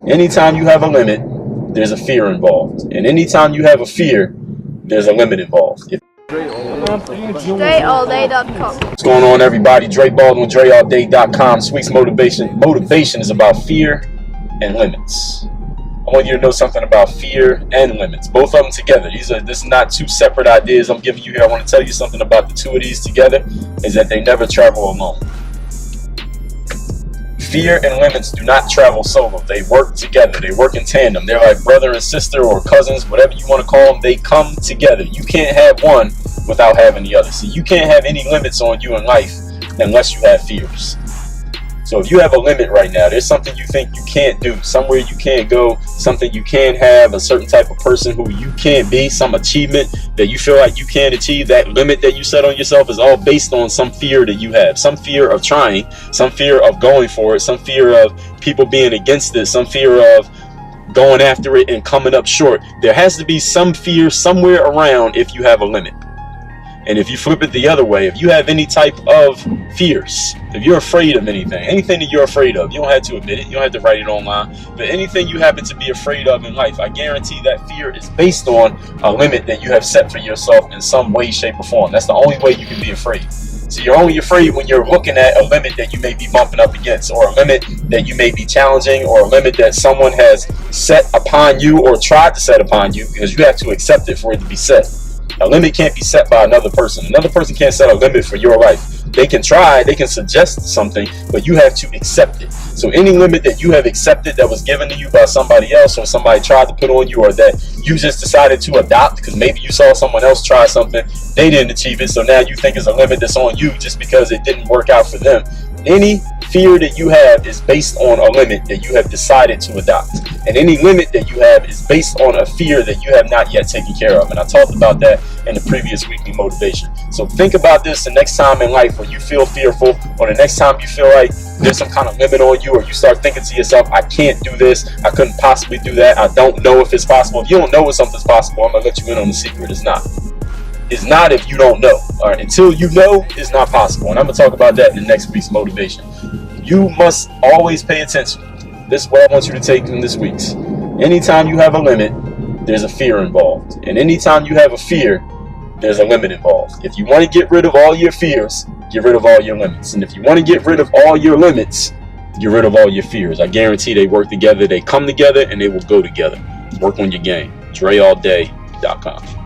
Anytime you have a limit, there's a fear involved. And anytime you have a fear, there's a limit involved. DreAllDay.com. What's going on, everybody? Dre Baldwin, DreAllDay.com. Sweet's motivation. Motivation is about fear and limits. I want you to know something about fear and limits. Both of them together. This is not two separate ideas I'm giving you here. I want to tell you something about the two of these together, is that they never travel alone. Fear and limits do not travel solo. They work together. They work in tandem. They're like brother and sister or cousins, whatever you want to call them. They come together. You can't have one without having the other. See, you can't have any limits on you in life unless you have fears. So if you have a limit right now, there's something you think you can't do, somewhere you can't go, something you can't have, a certain type of person who you can't be, some achievement that you feel like you can't achieve, that limit that you set on yourself is all based on some fear that you have, some fear of trying, some fear of going for it, some fear of people being against this, some fear of going after it and coming up short. There has to be some fear somewhere around if you have a limit. And if you flip it the other way, if you have any type of fears, if you're afraid of anything that you're afraid of, you don't have to admit it, you don't have to write it online, but anything you happen to be afraid of in life, I guarantee that fear is based on a limit that you have set for yourself in some way, shape, or form. That's the only way you can be afraid. So you're only afraid when you're looking at a limit that you may be bumping up against, or a limit that you may be challenging, or a limit that someone has set upon you or tried to set upon you, because you have to accept it for it to be set. A limit can't be set by another person. Another person can't set a limit for your life. They can try, they can suggest something, but you have to accept it. So any limit that you have accepted that was given to you by somebody else, or somebody tried to put on you, or that you just decided to adopt because maybe you saw someone else try something, they didn't achieve it, so now you think it's a limit that's on you just because it didn't work out for them. Any fear that you have is based on a limit that you have decided to adopt. And any limit that you have is based on a fear that you have not yet taken care of. And I talked about that in the previous weekly motivation. So think about this the next time in life when you feel fearful, or the next time you feel like there's some kind of limit on you, or you start thinking to yourself, I can't do this, I couldn't possibly do that, I don't know if it's possible. If you don't know if something's possible, I'm going to let you in on the secret. It's not. It's not if you don't know. All right, until you know, it's not possible. And I'm going to talk about that in the next week's motivation. You must always pay attention. This is what I want you to take in this week's. Anytime you have a limit, there's a fear involved. And anytime you have a fear, there's a limit involved. If you want to get rid of all your fears, get rid of all your limits. And if you want to get rid of all your limits, get rid of all your fears. I guarantee they work together, they come together, and they will go together. Work on your game. DreAllDay.com.